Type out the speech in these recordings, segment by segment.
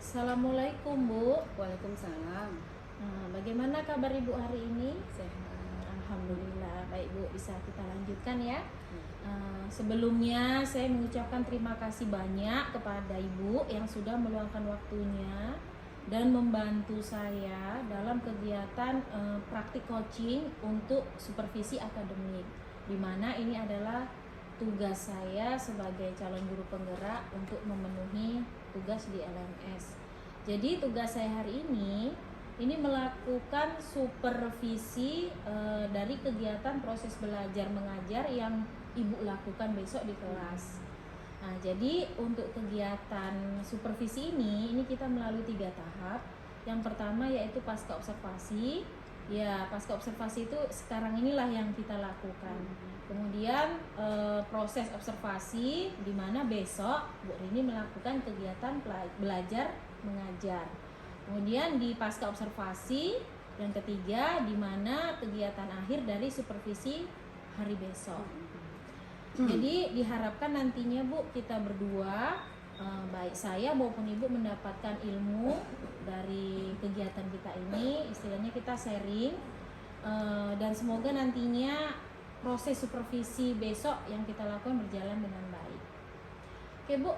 Assalamualaikum Bu. Waalaikumsalam. Bagaimana kabar Ibu hari ini? Sehat. Alhamdulillah baik Bu, bisa kita lanjutkan ya. Sebelumnya saya mengucapkan terima kasih banyak kepada Ibu yang sudah meluangkan waktunya dan membantu saya dalam kegiatan praktik coaching untuk supervisi akademik, di mana ini adalah tugas saya sebagai calon guru penggerak untuk memenuhi tugas di LMS. Jadi tugas saya hari ini melakukan supervisi dari kegiatan proses belajar mengajar yang Ibu lakukan besok di kelas. Nah, jadi untuk kegiatan supervisi ini kita melalui 3 tahap. Yang pertama yaitu pasca observasi. Ya, pasca observasi itu sekarang inilah yang kita lakukan. Kemudian proses observasi, di mana besok Bu Rini melakukan kegiatan belajar mengajar. Kemudian di pasca observasi yang ketiga, di mana kegiatan akhir dari supervisi hari besok. Jadi diharapkan nantinya Bu, kita berdua, baik saya maupun Ibu, mendapatkan ilmu dari kegiatan kita ini. Istilahnya kita sharing, dan semoga nantinya proses supervisi besok yang kita lakukan berjalan dengan baik. Oke Bu,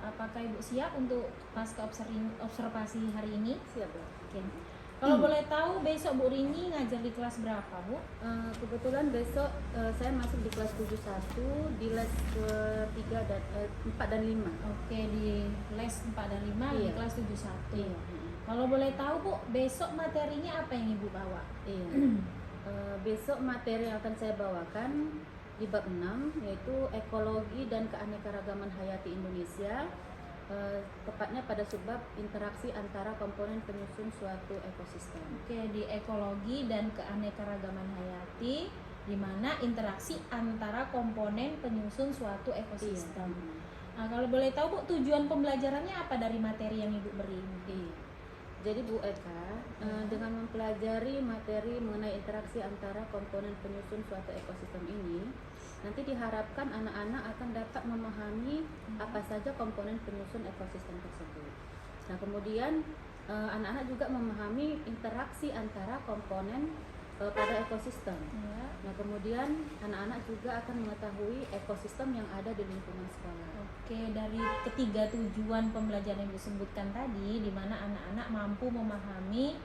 apakah Ibu siap untuk pasca observasi hari ini? Siap, Bu. Oke. Kalau boleh tahu besok Bu Rini ngajar di kelas berapa Bu? Kebetulan besok saya masuk di kelas 71 di les 4 dan 5. Oke, di les 4 dan 5 di Iya. kelas 71. Iya. Kalau boleh tahu Bu, besok materinya apa yang Ibu bawa? Iya. Besok materi yang akan saya bawakan di bab 6, yaitu ekologi dan keanekaragaman hayati Indonesia, tepatnya pada subbab interaksi antara komponen penyusun suatu ekosistem. Oke, di ekologi dan keanekaragaman hayati, di mana interaksi antara komponen penyusun suatu ekosistem. Iya. Nah, kalau boleh tahu Bu, tujuan pembelajarannya apa dari materi yang Ibu beri ini? Iya. Jadi Bu Eka, dengan mempelajari materi mengenai interaksi antara komponen penyusun suatu ekosistem ini, nanti diharapkan anak-anak akan dapat memahami apa saja komponen penyusun ekosistem tersebut. Nah, kemudian anak-anak juga memahami interaksi antara komponen pada ekosistem. Ya. Nah, kemudian anak-anak juga akan mengetahui ekosistem yang ada di lingkungan sekolah. Oke, dari ketiga tujuan pembelajaran yang disebutkan tadi, di mana anak-anak mampu memahami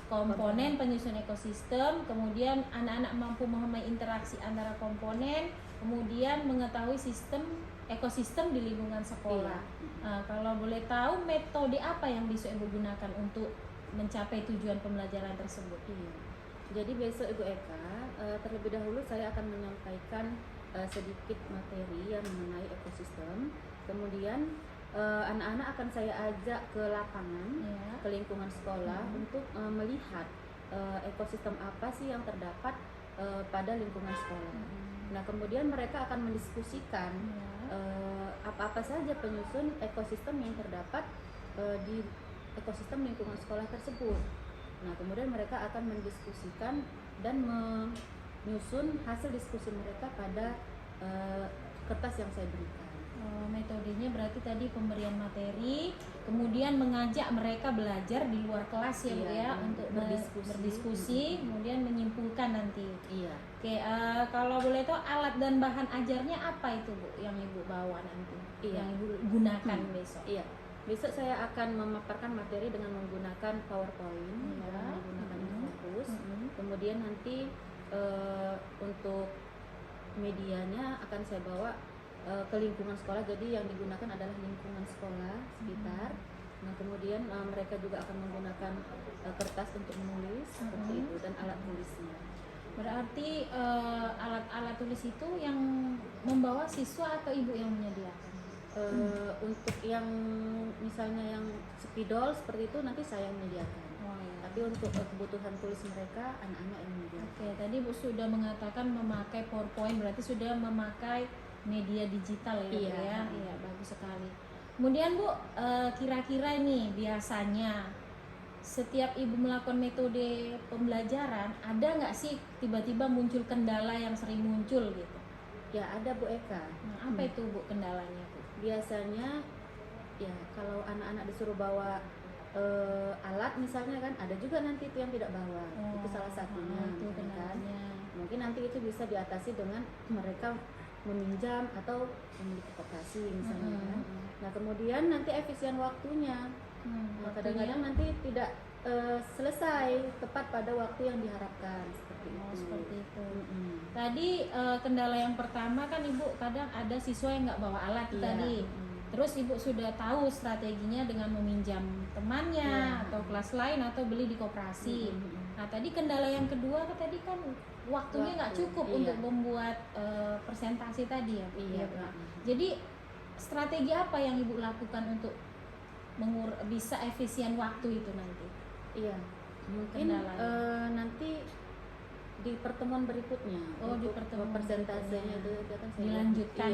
komponen penyusun ekosistem, kemudian anak-anak mampu memahami interaksi antara komponen, kemudian mengetahui sistem ekosistem di lingkungan sekolah. Iya. Kalau boleh tahu, metode apa yang bisa Ibu gunakan untuk mencapai tujuan pembelajaran tersebut? Iya. Jadi besok Ibu Eka, terlebih dahulu saya akan menyampaikan sedikit materi yang mengenai ekosistem. Kemudian anak-anak akan saya ajak ke lapangan, Ya. ke lingkungan sekolah untuk melihat ekosistem apa sih yang terdapat pada lingkungan sekolah. Nah, kemudian mereka akan mendiskusikan apa-apa saja penyusun ekosistem yang terdapat di ekosistem lingkungan sekolah tersebut. Nah, kemudian mereka akan mendiskusikan dan menyusun hasil diskusi mereka pada kertas yang saya berikan. Metodenya berarti tadi pemberian materi, kemudian mengajak mereka belajar di luar kelas ya Bu Iya, ya, untuk berdiskusi, kemudian menyimpulkan nanti. Iya. Oke, kalau boleh tahu alat dan bahan ajarnya apa itu Bu yang Ibu bawa nanti? Iya. Yang Ibu gunakan besok? Iya. Besok saya akan memaparkan materi dengan menggunakan PowerPoint, Iya. dengan menggunakan Infocus. Kemudian nanti untuk medianya akan saya bawa ke lingkungan sekolah, jadi yang digunakan adalah lingkungan sekolah sekitar. Nah, kemudian mereka juga akan menggunakan kertas untuk menulis seperti itu dan alat tulisnya. Berarti alat-alat tulis itu yang membawa siswa atau Ibu yang menyediakan? Untuk yang misalnya yang spidol seperti itu nanti saya yang menyediakan. Tapi untuk kebutuhan tulis mereka anak-anak yang menyediakan. Oke, tadi Bu sudah mengatakan memakai PowerPoint, berarti sudah memakai media digital ya Bu Iya. ya? Iya, bagus sekali. Kemudian Bu, kira-kira ini biasanya setiap Ibu melakukan metode pembelajaran, ada nggak sih tiba-tiba muncul kendala yang sering muncul gitu? Ya ada Bu Eka. Nah, apa itu Bu kendalanya Bu? Biasanya ya kalau anak-anak disuruh bawa alat misalnya kan, ada juga nanti itu yang tidak bawa. Itu salah satunya. Itu kan. kendalanya. Mungkin nanti itu bisa diatasi dengan mereka meminjam atau memiliki koperasi misalnya kan. Nah kemudian nanti efisien waktunya. Nah, kadang-kadang nanti tidak selesai tepat pada waktu yang diharapkan seperti itu. Seperti itu. Tadi kendala yang pertama kan Ibu kadang ada siswa yang nggak bawa alat tadi. Terus Ibu sudah tahu strateginya dengan meminjam temannya atau kelas lain atau beli di koperasi. Nah tadi kendala yang kedua tadi kan waktunya nggak cukup untuk membuat presentasi tadi ya. Jadi strategi apa yang Ibu lakukan untuk bisa efisien waktu itu nanti? Iya, mungkin nanti di pertemuan berikutnya. Di pertemuan presentasinya itu akan saya dilanjutkan.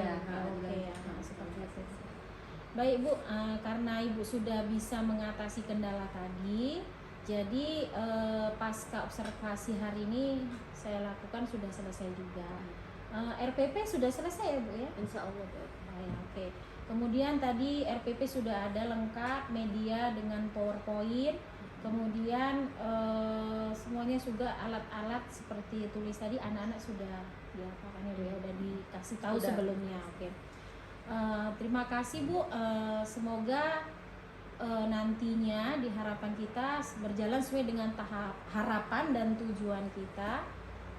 Iya, Seperti itu. Baik Bu, karena Ibu sudah bisa mengatasi kendala tadi, jadi pasca observasi hari ini saya lakukan sudah selesai juga. RPP sudah selesai ya Bu ya? Insya Allah Bu. Oke. Kemudian tadi RPP sudah ada lengkap, media dengan PowerPoint. Kemudian semuanya juga alat-alat seperti tulis tadi anak-anak sudah diapakan ya Bu ya, udah dikasih tahu sebelumnya. Oke. Terima kasih Bu. Semoga nantinya di harapan kita berjalan sesuai dengan tahap harapan dan tujuan kita,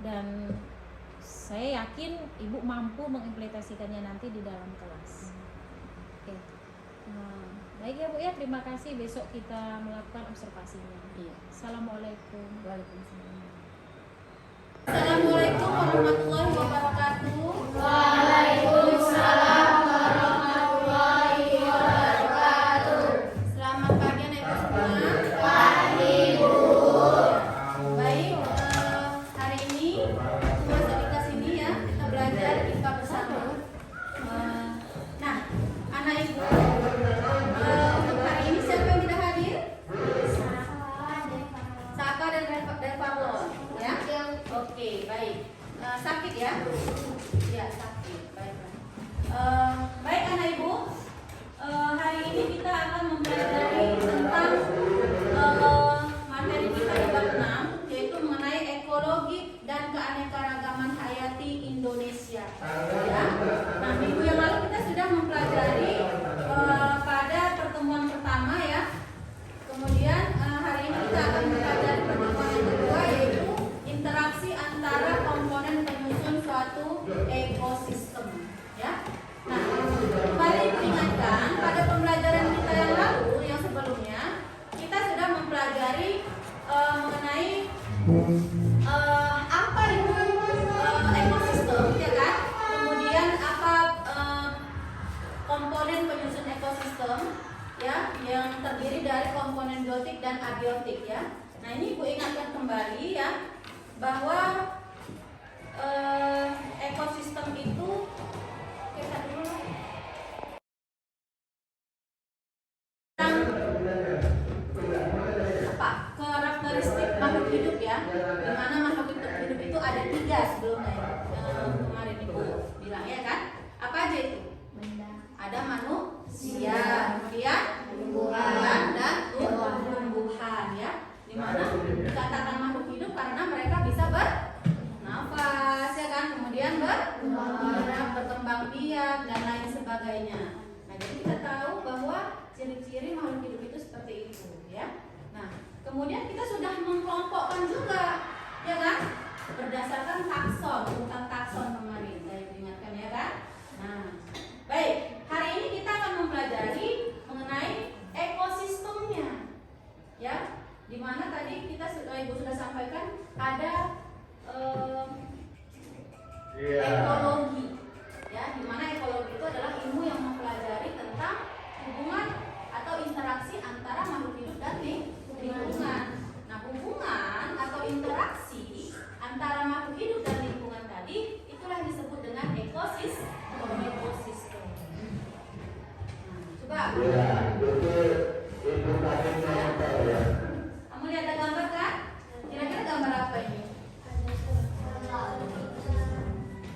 dan saya yakin Ibu mampu mengimplementasikannya nanti di dalam kelas. Oke. Baik ya Bu ya, terima kasih. Besok kita melakukan observasinya. Iya. Assalamualaikum. Waalaikumsalam. Assalamualaikum warahmatullahi wabarakatuh. Waalaikumsalam warahmatullahi wabarakatuh. Selamat pagi anak-anak semua. Pagi Bu. Baik, hari ini semua kita sini ya, kita belajar IPA bersama. Nah, anak ibu, untuk hari ini siapa yang tidak hadir? Saka dan Devalo, ya? Oke, baik. Sakit ya? Ya, sakit. Baik. Baik anak ibu, hari ini kita akan mempelajari tentang materi kita di bab 6, yaitu mengenai ekologi dan keanekaragaman hayati Indonesia. Ya. Nah, minggu yang lalu kita sudah mempelajari pada pertemuan pertama ya. Kemudian hari ini kita akan mempelajari pertemuan yang kedua, yaitu interaksi antara komponen penyusun suatu ekosistem. Ya. Nah, kembali diingatkan pada pembelajaran kita yang lalu, yang sebelumnya kita sudah mempelajari mengenai apa itu ekosistem, ya kan? Kemudian apa komponen penyusun ekosistem, ya, yang terdiri dari komponen biotik dan abiotik, ya. Nah ini Ibu ingatkan kembali ya, bahwa ekosistem itu kita dulu karakteristik makhluk hidup ya, di mana makhluk hidup itu ada 3 sebelumnya kemarin Ibu bilang ya kan, apa aja itu? Ada manusia, kemudian tumbuhan dan tumbuhan ya, di mana dikatakan makhluk hidup karena mereka bisa bernafas ya kan, kemudian berkembang biak dan lain sebagainya. Nah jadi kita tahu bahwa ciri-ciri makhluk hidup itu seperti itu ya. Nah, kemudian kita sudah mengkelompokkan juga, ya kan? Berdasarkan takson, urutan takson kemarin, saya ingatkan ya kan? Nah, baik, hari ini kita akan mempelajari mengenai ekosistemnya, ya. Dimana tadi kita Ibu sudah sampaikan ada ekologi, ya. Dimana ekologi itu adalah ilmu yang mempelajari tentang hubungan atau interaksi antara makhluk hidup dan lingkungan. Nah, hubungan atau interaksi antara makhluk hidup dan lingkungan tadi itulah yang disebut dengan ekosistem. Nah, coba. Kamu lihat ada gambar kan? Kira-kira gambar apa ini?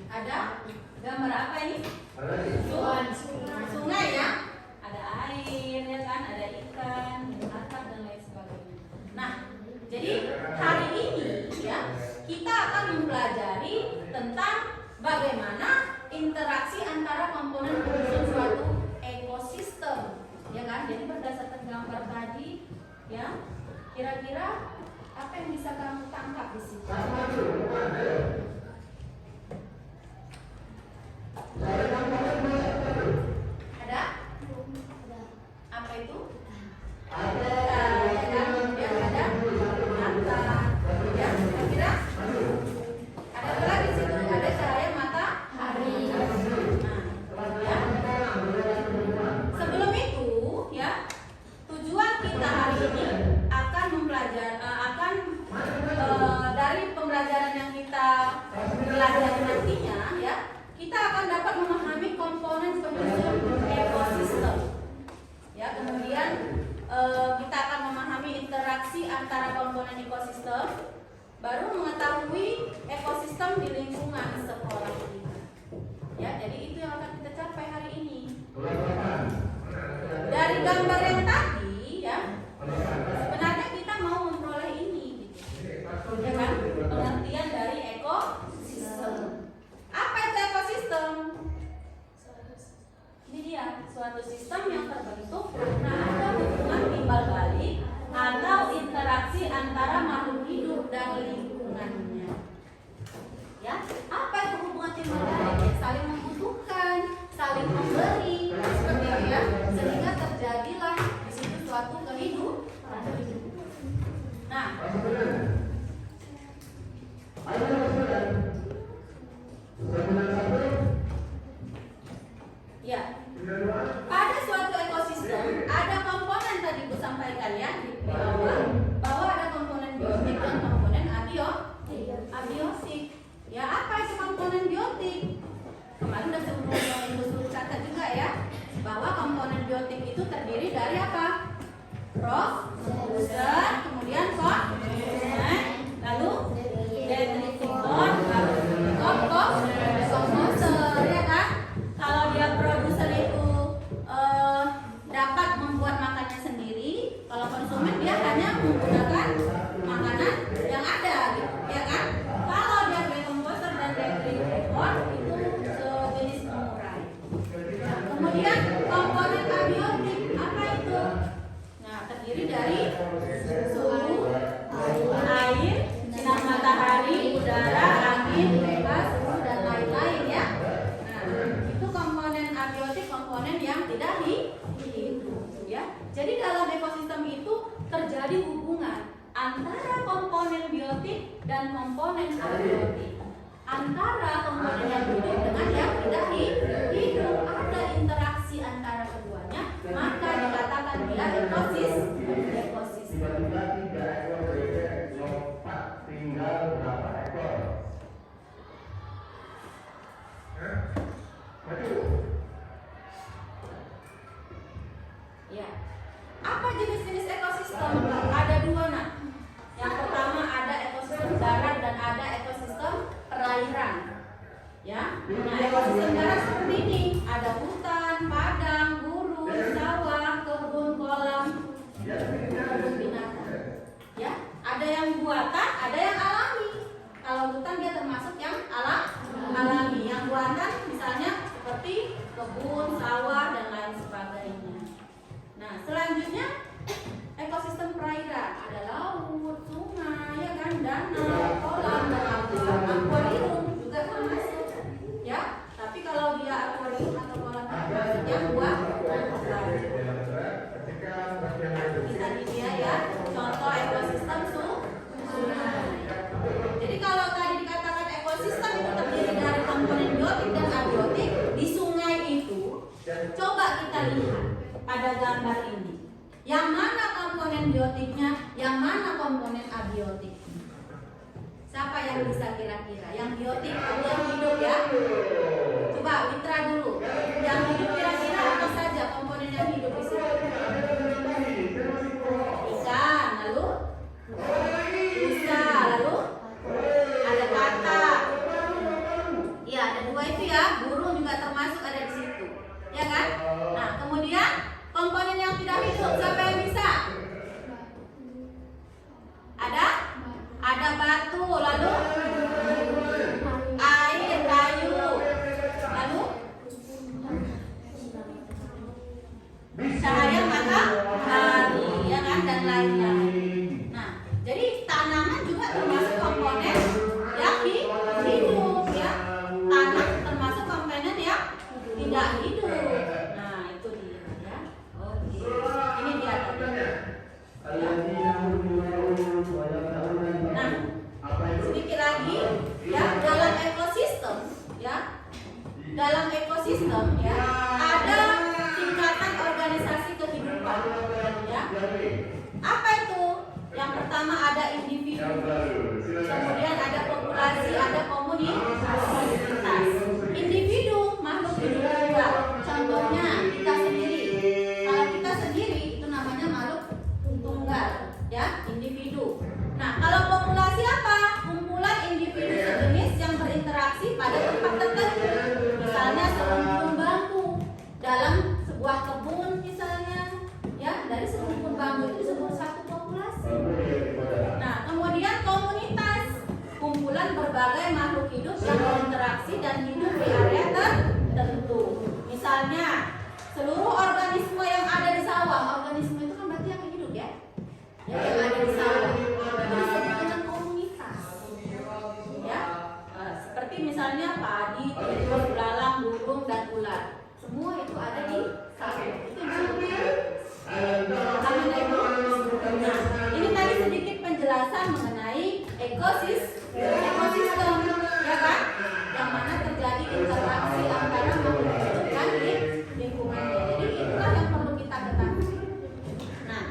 Ada Gambar apa ini? Sungai ya. Ada air ya kan, ada ikan, atap dan lain sebagainya. Nah, jadi hari ini ya kita akan mempelajari tentang bagaimana interaksi antara komponen pengsusun suatu ekosistem, ya kan? Jadi berdasarkan gambar tadi, ya, kira-kira apa yang bisa kamu tangkap di situ? Ada? Apa itu? Ada, ya kan? Ya, ada mata. Ya, kira-kira? Ada apa lagi di situ? Ada cahaya matahari. Nah, ya. Sebelum itu, ya, tujuan kita hari ini akan mempelajari, dari pembelajaran yang kita pelajari nantinya, ya, kita akan dapat memahami komponen pengsusun ekosistem. Ya, kemudian kita akan memahami interaksi antara komponen ekosistem, baru mengetahui ekosistem di lingkungan sekolah kita. Ya, jadi itu yang akan kita capai hari ini. Dari gambar yang tadi, ya, sebenarnya kita mau memperoleh ini, gitu. Ya kan? Pengertian dari ekosistem. Apa itu ekosistem? Ini dia, suatu sistem yang terbentuk karena ada hubungan timbal balik atau interaksi antara makhluk hidup dan lingkungannya. Ya, apa itu hubungan timbal balik? Saling membutuhkan, saling memberi, seperti itu ya, sehingga terjadilah di situ suatu kehidupan. Nah, ya, pada suatu ekosistem ada komponen tadi Bu sampaikan ya di awal, bahwa ada komponen biotik dan komponen abiotik. Ya, apa itu komponen biotik? Kemarin sudah sebelumnya Ibu suruh catat juga ya, bahwa komponen biotik itu terdiri dari apa? Protozoa, kemudian konsumen, lalu detritikon, lalu komposer, ya kan? Kalau dia produser itu dapat membuat makannya sendiri, kalau konsumen dia hanya menggunakan makanan yang ada, gitu, ya kan? Kalau dia sebagai komposer dan detritikon itu sejenis pengurai. Nah, kemudian komponen abiotik apa itu? Nah, terdiri dari suhu, air, sinar matahari, udara, angin, bebas, suhu dan lain-lain ya. Nah, itu komponen abiotik, komponen yang tidak hidup ya. Jadi dalam ekosistem itu terjadi hubungan antara komponen biotik dan komponen abiotik. Antara komponen yang hidup dengan yang tidak hidup, ada interaksi antara keduanya, maka dikatakan dia ekosistem. Tinggal berapa ekor? Maju. Ya. Apa jenis-jenis ekosistem? Ada dua nak. Yang pertama ada ekosistem darat dan ada ekosistem perairan. Ya. Nah, ekosistem darat seperti ini. Ada hutan, padang, gurun, sawah, kebun, kolam, kebun binatang. Ya. Ada yang buatan, ada yang alami. Kalau hutan dia termasuk yang alami. Yang buatan misalnya seperti kebun, sawah dan lain sebagainya. Nah, selanjutnya ekosistem perairan, ada laut, sungai, ya kan, danau, kolam dan akuarium juga termasuk. Ya, tapi kalau dia akuarium atau kolam termasuk yang buatan. Tadi dia ya, contoh ekosistem sungai. Jadi kalau tadi dikatakan ekosistem itu terdiri dari komponen biotik dan abiotik, di sungai itu coba kita lihat pada gambar ini. Yang mana komponen biotiknya, yang mana komponen abiotiknya? Siapa yang bisa kira-kira? Yang biotik atau yang hidup ya? Coba Witra dulu. Yang hidup kira-kira apa saja komponen yang hidup di sini? Ikan, lalu busa, lalu ada kata. Ya, ada dua itu ya, burung juga termasuk ada di situ, ya kan? Nah, kemudian komponen yang tidak hidup siapa yang bisa? Ada batu, lalu air, kayu, lalu cahaya matahari, ya kan, dan lain-lain. Nah, jadi tanaman juga termasuk komponen yang hidup, ya. Tanah termasuk komponen yang tidak hidup. Nah, itu dia, ya. Oke, ini dia tadi. Ya. Nah, sedikit lagi, ya, dalam ekosistem, ya. Dalam ekosistem, ya, ada tingkatan organisasi kehidupan, ya. Apa itu? Yang pertama ada individu, kemudian ada populasi, ada komunitas. Individu makhluk hidup juga. Contohnya kita sendiri. Kalau kita sendiri itu namanya makhluk tunggal, ya, individu. Nah, kalau populasi apa? Kumpulan individu sejenis yang berinteraksi pada tempat tertentu. Misalnya serumpun bambu dalam sebuah kebun misalnya, ya, dari serumpun bambu itu disebut satu populasi. Nah, kemudian komunitas, kumpulan berbagai makhluk hidup yang berinteraksi dan hidup di area tertentu. Misalnya seluruh organisme yang ada di sawah, organisme itu kan berarti yang hidup, ya, yang ada di sawah itu disebut dengan komunitas, ya. Seperti misalnya padi, telur, belalang, burung, dan ular, semua itu ada di sawah. Itu disebutnya Nah, ini tadi sedikit penjelasan mengenai ekosistem, ya kan? Yang mana terjadi interaksi antara makhluk hidup dan lingkungannya. Jadi itulah yang perlu kita ketahui. Nah,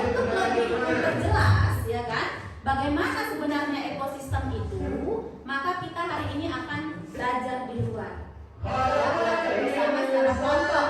untuk lebih memperjelas, ya kan, bagaimana sebenarnya ekosistem itu, maka kita hari ini akan belajar di luar. Ya, belajar bersama secara kelompok.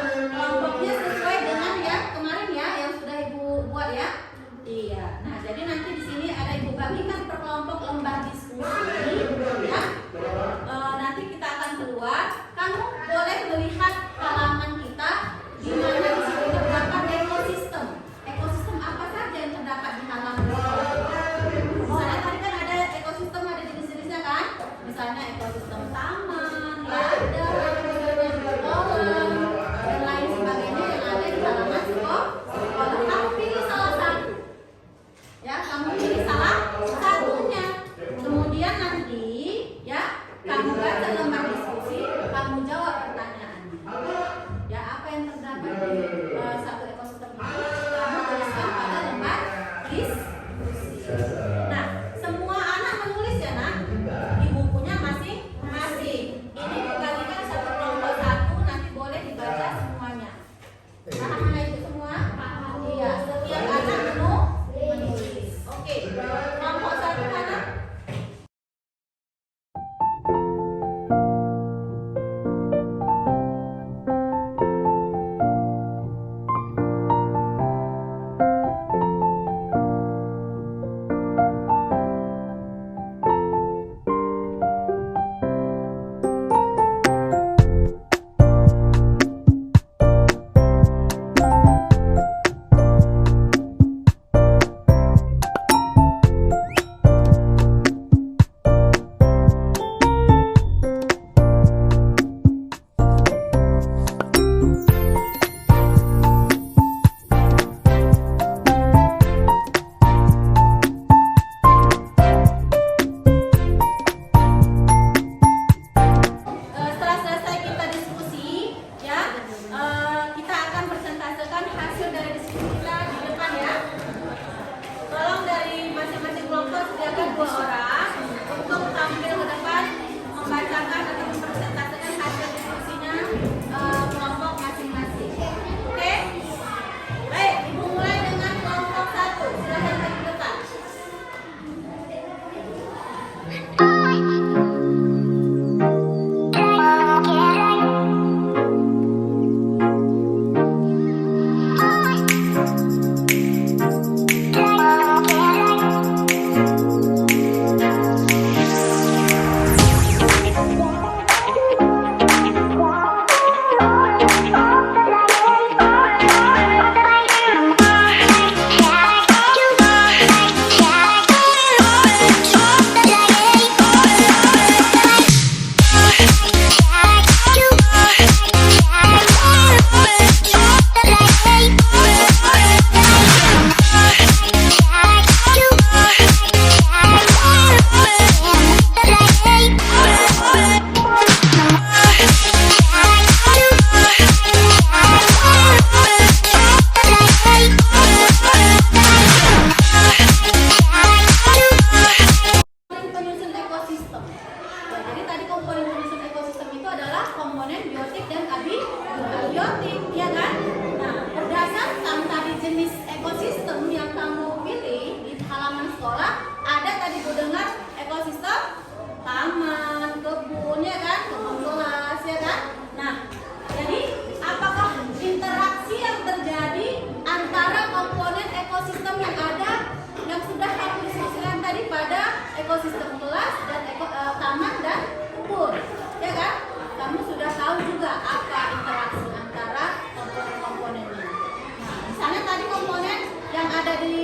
ada di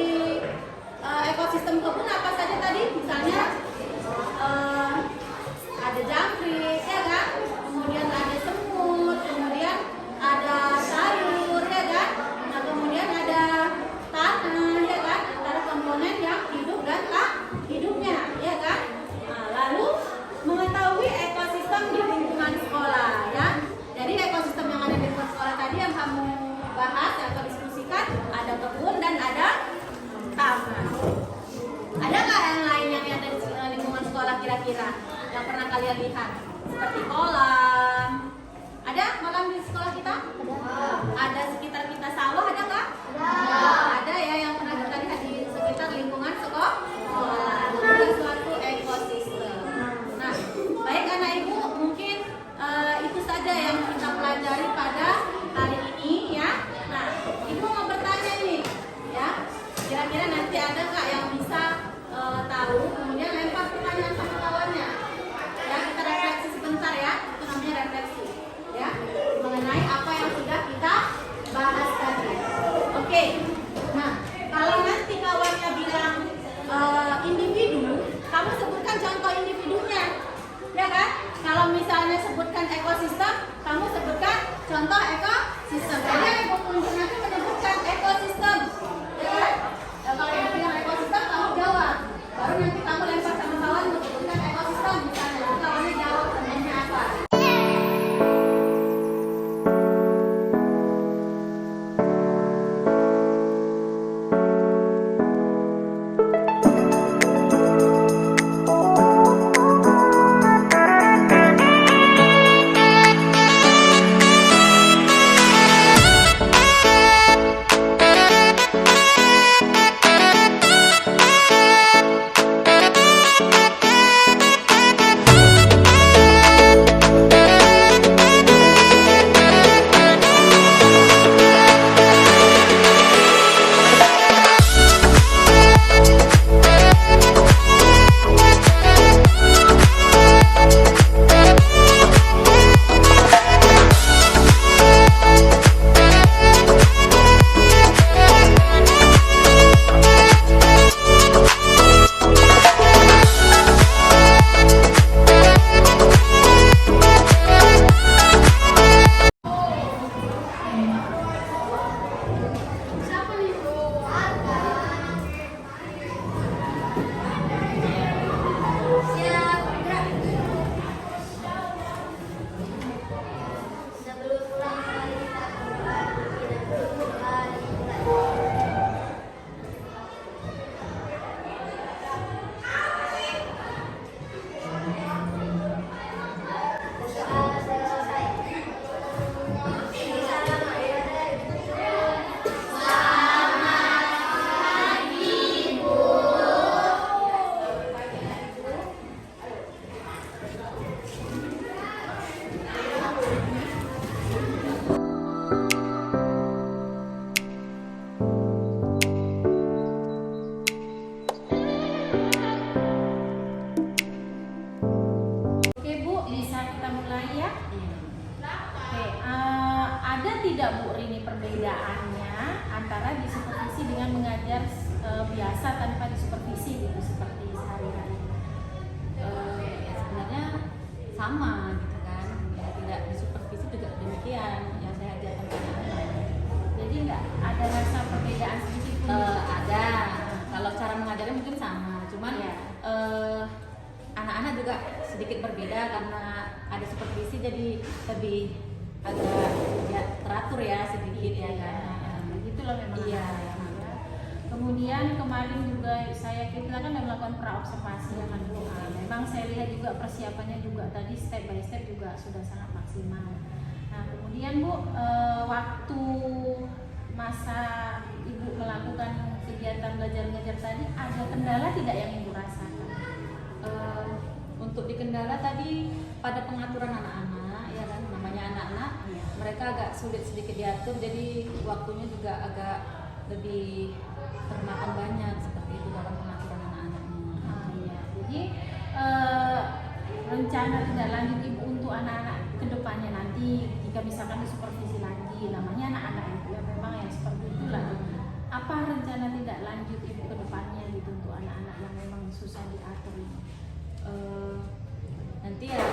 ekosistem kebun apa saja tadi? Misalnya ada jangkrik, ya kan? Kemudian ada semut, kemudian ada sayur, ya kan? Nah, kemudian ada tanah, ya kan? Antara komponen yang hidup dan tak hidupnya, ya kan? Nah, lalu mengetahui ekosistem di lingkungan sekolah, ya. Jadi ekosistem yang ada di lingkungan sekolah tadi yang kamu bahas atau diskusikan, ada kebun dan ada taman. Ada nggak yang lain yang ada di lingkungan sekolah kira-kira yang pernah kalian lihat? Seperti kolam. Ada kolam di sekolah kita? Ada sekitar kita sawah, ada nggak? Ada ya yang pernah kita lihat di sekitar lingkungan sekolah. Itu suatu ekosistem. Nah, baik anak ibu, mungkin itu saja yang kita pelajari pada hari ini ya. Nah, ibu mau bertanya nih, ya. Kira-kira nanti ada nggak yang bisa tahu, kemudian lempar pertanyaan sama kawannya. Ya, kita refleksi sebentar ya. Itu namanya refleksi, ya, mengenai apa yang sudah kita bahas tadi. Oke. Nah, kalau nanti kawannya bilang individu, kamu sebutkan contoh individunya, ya kan? Kalau misalnya sebutkan ekosistem, kamu sebutkan contoh ekosistem. Jadi ibu tunjuk nanti menyebutkan ekosistem, ya kan? Ya, kalau ibu bilang ekosistem, kamu jawab. Baru nanti kamu lempar sama kawan untuk sebutkan ekosistem, misalnya. Lalu kawannya jawab contohnya apa. tidak Bu Rini perbedaannya antara disupervisi dengan mengajar biasa tanpa disupervisi gitu seperti sehari-hari? Sebenarnya sama gitu kan, ya, tidak disupervisi juga demikian yang saya ajarkan ke anak-anak. Jadi nggak ada rasa perbedaan sedikit pun? Ada, kalau cara mengajarnya mungkin sama, cuman ya. Anak-anak juga sedikit berbeda karena ada supervisi, jadi lebih agak ya, teratur ya sedikit ya kan. Begitulah memang. Iya. Kemudian kemarin juga kita kan melakukan praobservasi ya kan Bu. Memang saya lihat juga persiapannya juga tadi step by step juga sudah sangat maksimal. Nah kemudian Bu, waktu masa Ibu melakukan kegiatan belajar mengajar tadi ada kendala tidak yang Ibu rasakan? Untuk di kendala tadi pada pengaturan anak-anak ya kan, namanya anak-anak mereka agak sulit sedikit diatur, jadi waktunya juga agak lebih termakan banyak seperti itu dalam pengaturan anak-anaknya. Iya. Jadi rencana tindak lanjut Ibu untuk anak-anak kedepannya nanti jika misalkan disupervisi lagi, namanya anak-anak itu ya memang yang seperti itulah. apa rencana tindak lanjut Ibu ke depannya gitu untuk anak-anak yang memang susah diatur ini? Nanti ya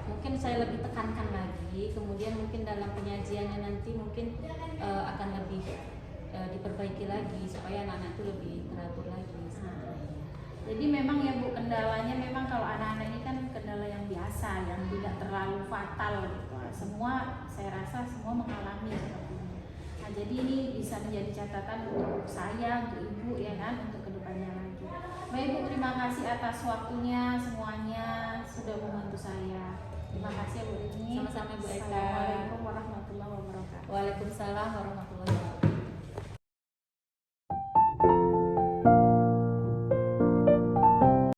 mungkin saya lebih tekankan lagi, kemudian mungkin dalam penyajiannya nanti mungkin akan lebih diperbaiki lagi supaya anak-anak itu lebih teratur lagi. Jadi memang ya Bu, kendalanya memang kalau anak-anak ini kan kendala yang biasa, yang tidak terlalu fatal gitu. Semua, saya rasa semua mengalami seperti ini. Nah, jadi ini bisa menjadi catatan untuk saya, untuk Ibu ya kan, untuk kedepannya lagi. Baik Bu, terima kasih atas waktunya semuanya, sudah membantu saya. Terima kasih Bu Rini. Sama-sama Bu Eka. Assalamualaikum warahmatullahi wabarakatuh. Waalaikumsalam warahmatullahi wabarakatuh.